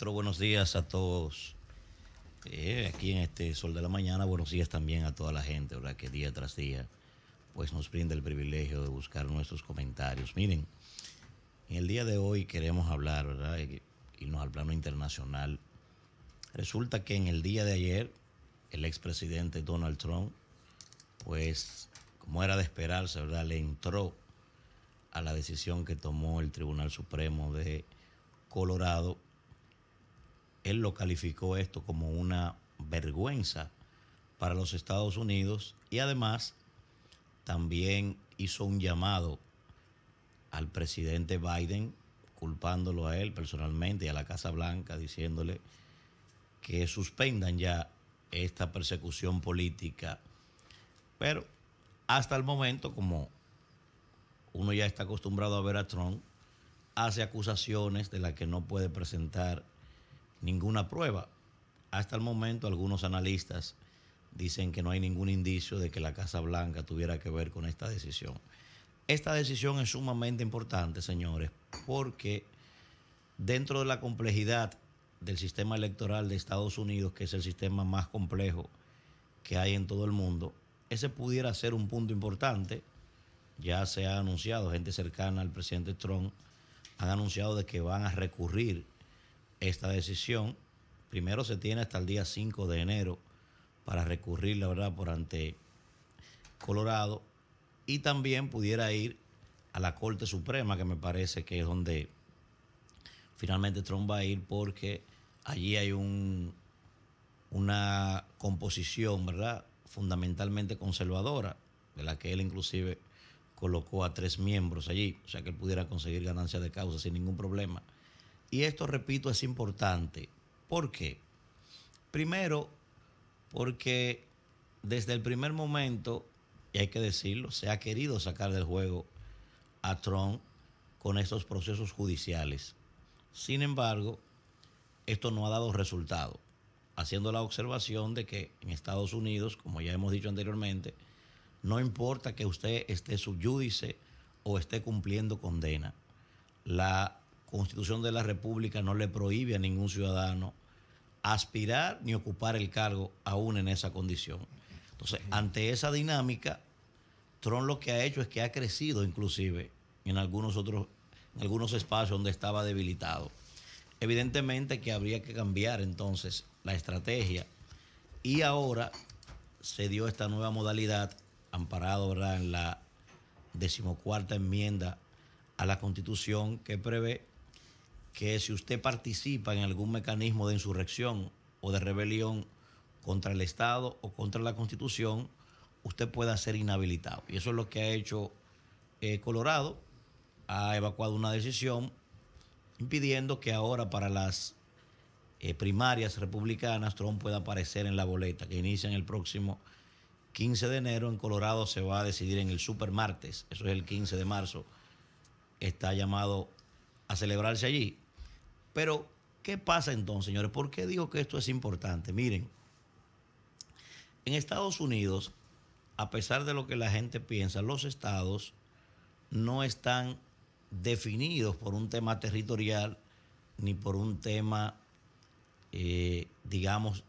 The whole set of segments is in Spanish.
Castro, buenos días a todos. Aquí en este Sol de la Mañana, buenos días también a toda la gente, ¿verdad? Que día tras día pues nos brinda el privilegio de buscar nuestros comentarios. Miren, en el día de hoy queremos hablar, ¿verdad? Irnos al plano internacional. Resulta que en el día de ayer, el expresidente Donald Trump, pues, como era de esperarse, ¿verdad? Le entró a la decisión que tomó el Tribunal Supremo de Colorado. Él lo calificó esto como una vergüenza para los Estados Unidos y además también hizo un llamado al presidente Biden, culpándolo a él personalmente y a la Casa Blanca, diciéndole que suspendan ya esta persecución política. Pero hasta el momento, como uno ya está acostumbrado a ver a Trump, hace acusaciones de las que no puede presentar ninguna prueba. Hasta el momento, algunos analistas dicen que no hay ningún indicio de que la Casa Blanca tuviera que ver con esta decisión. Esta decisión es sumamente importante, señores, porque dentro de la complejidad del sistema electoral de Estados Unidos, que es el sistema más complejo que hay en todo el mundo, ese pudiera ser un punto importante. Ya se ha anunciado, gente cercana al presidente Trump han anunciado de que van a recurrir esta decisión. Primero se tiene hasta el día 5 de enero para recurrir, la verdad, por ante Colorado, y también pudiera ir a la Corte Suprema, que me parece que es donde finalmente Trump va a ir, porque allí hay una composición, ¿verdad?, fundamentalmente conservadora, de la que él inclusive colocó a 3 miembros allí, o sea que él pudiera conseguir ganancia de causa sin ningún problema. Y esto, repito, es importante. ¿Por qué? Primero, porque desde el primer momento, y hay que decirlo, se ha querido sacar del juego a Trump con estos procesos judiciales. Sin embargo, esto no ha dado resultado, haciendo la observación de que en Estados Unidos, como ya hemos dicho anteriormente, no importa que usted esté subyúdice o esté cumpliendo condena. La Constitución de la República no le prohíbe a ningún ciudadano aspirar ni ocupar el cargo aún en esa condición. Entonces, ante esa dinámica, Trump lo que ha hecho es que ha crecido inclusive en algunos espacios donde estaba debilitado. Evidentemente que habría que cambiar entonces la estrategia, y ahora se dio esta nueva modalidad amparado, ¿verdad?, en la 14ª enmienda a la Constitución, que prevé que si usted participa en algún mecanismo de insurrección o de rebelión contra el Estado o contra la Constitución, usted pueda ser inhabilitado. Y eso es lo que ha hecho Colorado. Ha evacuado una decisión impidiendo que ahora para las primarias republicanas Trump pueda aparecer en la boleta, que inician el próximo 15 de enero. En Colorado se va a decidir en el supermartes, eso es el 15 de marzo. Está llamado a celebrarse allí. Pero, ¿qué pasa entonces, señores? ¿Por qué digo que esto es importante? Miren, en Estados Unidos, a pesar de lo que la gente piensa, los estados no están definidos por un tema territorial ni por un tema, digamos,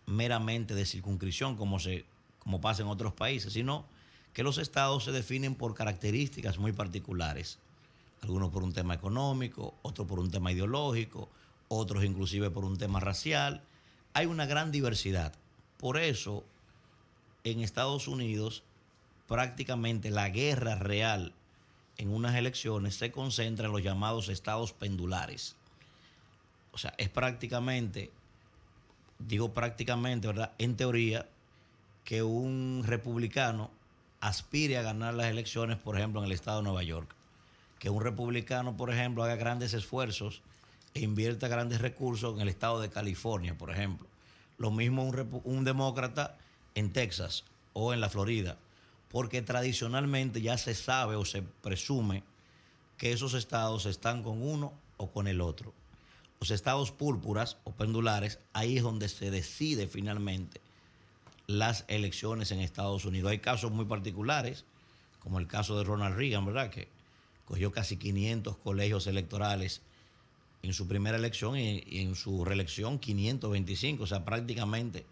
meramente de circunscripción, como pasa en otros países, sino que los estados se definen por características muy particulares. Algunos por un tema económico, otros por un tema ideológico, otros inclusive por un tema racial. Hay una gran diversidad. Por eso, en Estados Unidos, prácticamente la guerra real en unas elecciones se concentra en los llamados estados pendulares. O sea, es prácticamente, digo prácticamente, ¿verdad?, en teoría, que un republicano aspire a ganar las elecciones, por ejemplo, en el estado de Nueva York. Que un republicano, por ejemplo, haga grandes esfuerzos e invierta grandes recursos en el estado de California, por ejemplo. Lo mismo un demócrata en Texas o en la Florida, porque tradicionalmente ya se sabe o se presume que esos estados están con uno o con el otro. Los estados púrpuras o pendulares, ahí es donde se decide finalmente las elecciones en Estados Unidos. Hay casos muy particulares, como el caso de Ronald Reagan, ¿verdad?, que cogió casi 500 colegios electorales en su primera elección y en su reelección 525, o sea, prácticamente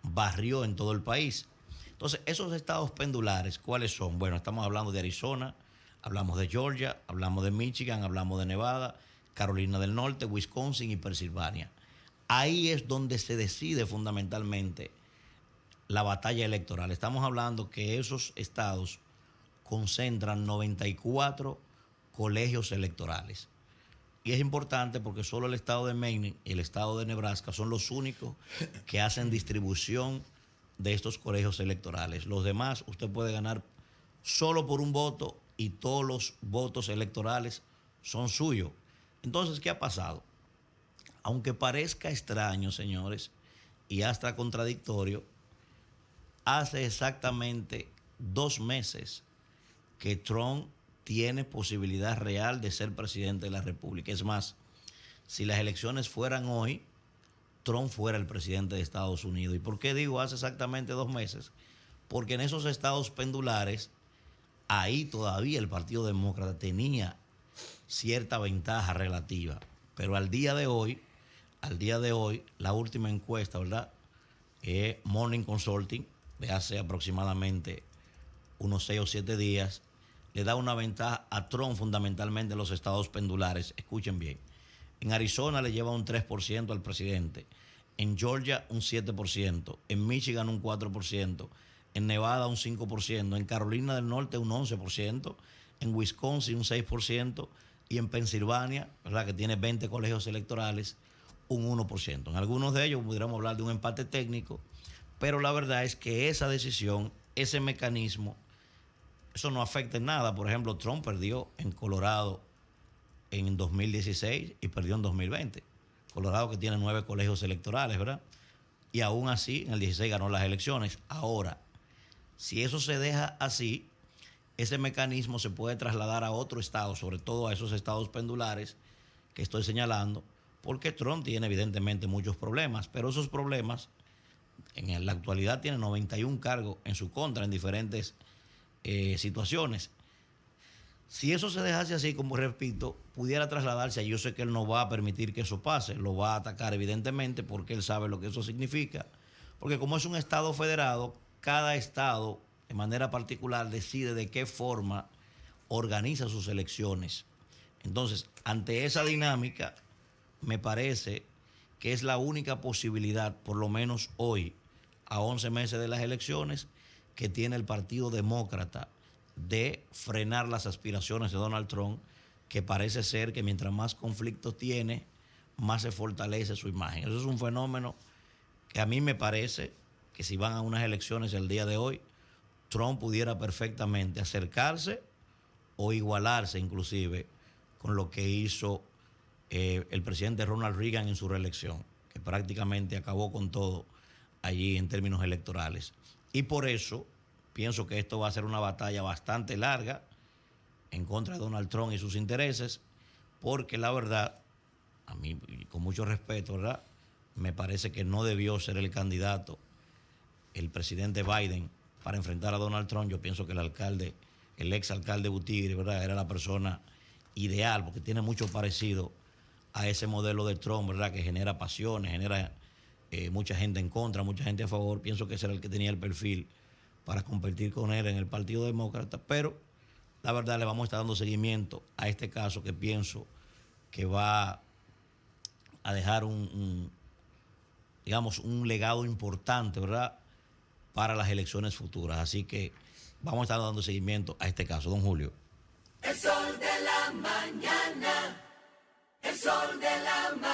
barrió en todo el país. Entonces, esos estados pendulares, ¿cuáles son? Bueno, estamos hablando de Arizona, hablamos de Georgia, hablamos de Michigan, hablamos de Nevada, Carolina del Norte, Wisconsin y Pensilvania. Ahí es donde se decide fundamentalmente la batalla electoral. Estamos hablando que esos estados concentran 94 colegios electorales. Y es importante porque solo el estado de Maine y el estado de Nebraska son los únicos que hacen distribución de estos colegios electorales. Los demás, usted puede ganar solo por un voto y todos los votos electorales son suyos. Entonces, ¿qué ha pasado? Aunque parezca extraño, señores, y hasta contradictorio, hace exactamente 2 meses que Trump tiene posibilidad real de ser presidente de la República. Es más, si las elecciones fueran hoy, Trump fuera el presidente de Estados Unidos. ¿Y por qué digo hace exactamente 2 meses? Porque en esos estados pendulares, ahí todavía el Partido Demócrata tenía cierta ventaja relativa. Pero al día de hoy, la última encuesta, ¿verdad? Morning Consulting, de hace aproximadamente unos 6 o 7 días, le da una ventaja a Trump fundamentalmente en los estados pendulares. Escuchen bien. En Arizona le lleva un 3% al presidente. En Georgia un 7%. En Michigan un 4%. En Nevada un 5%. En Carolina del Norte un 11%. En Wisconsin un 6%. Y en Pensilvania, ¿verdad?, que tiene 20 colegios electorales, un 1%. En algunos de ellos pudiéramos hablar de un empate técnico, pero la verdad es que esa decisión, ese mecanismo, eso no afecta en nada. Por ejemplo, Trump perdió en Colorado en 2016 y perdió en 2020. Colorado, que tiene 9 colegios electorales, ¿verdad? Y aún así, en el 16 ganó las elecciones. Ahora, si eso se deja así, ese mecanismo se puede trasladar a otro estado, sobre todo a esos estados pendulares que estoy señalando, porque Trump tiene evidentemente muchos problemas, pero esos problemas en la actualidad tiene 91 cargos en su contra en diferentes situaciones. Si eso se dejase así, como repito, pudiera trasladarse, yo sé que él no va a permitir que eso pase, lo va a atacar evidentemente porque él sabe lo que eso significa, porque como es un estado federado, cada estado de manera particular decide de qué forma organiza sus elecciones. Entonces, ante esa dinámica, me parece que es la única posibilidad, por lo menos hoy, a 11 meses de las elecciones, que tiene el Partido Demócrata de frenar las aspiraciones de Donald Trump, que parece ser que mientras más conflictos tiene, más se fortalece su imagen. Eso es un fenómeno que a mí me parece que si van a unas elecciones el día de hoy, Trump pudiera perfectamente acercarse o igualarse inclusive con lo que hizo el presidente Ronald Reagan en su reelección, que prácticamente acabó con todo allí en términos electorales. Y por eso pienso que esto va a ser una batalla bastante larga en contra de Donald Trump y sus intereses, porque la verdad, a mí, con mucho respeto, ¿verdad?, me parece que no debió ser el candidato el presidente Biden para enfrentar a Donald Trump. Yo pienso que el ex alcalde Buttigieg, ¿verdad?, era la persona ideal, porque tiene mucho parecido a ese modelo de Trump, ¿verdad?, que genera pasiones, genera mucha gente en contra, mucha gente a favor. Pienso que ese era el que tenía el perfil para competir con él en el Partido Demócrata, pero la verdad le vamos a estar dando seguimiento a este caso, que pienso que va a dejar digamos, un legado importante, ¿verdad?, para las elecciones futuras. Así que vamos a estar dando seguimiento a este caso. Don Julio. El sol de la mañana, el sol de la mañana.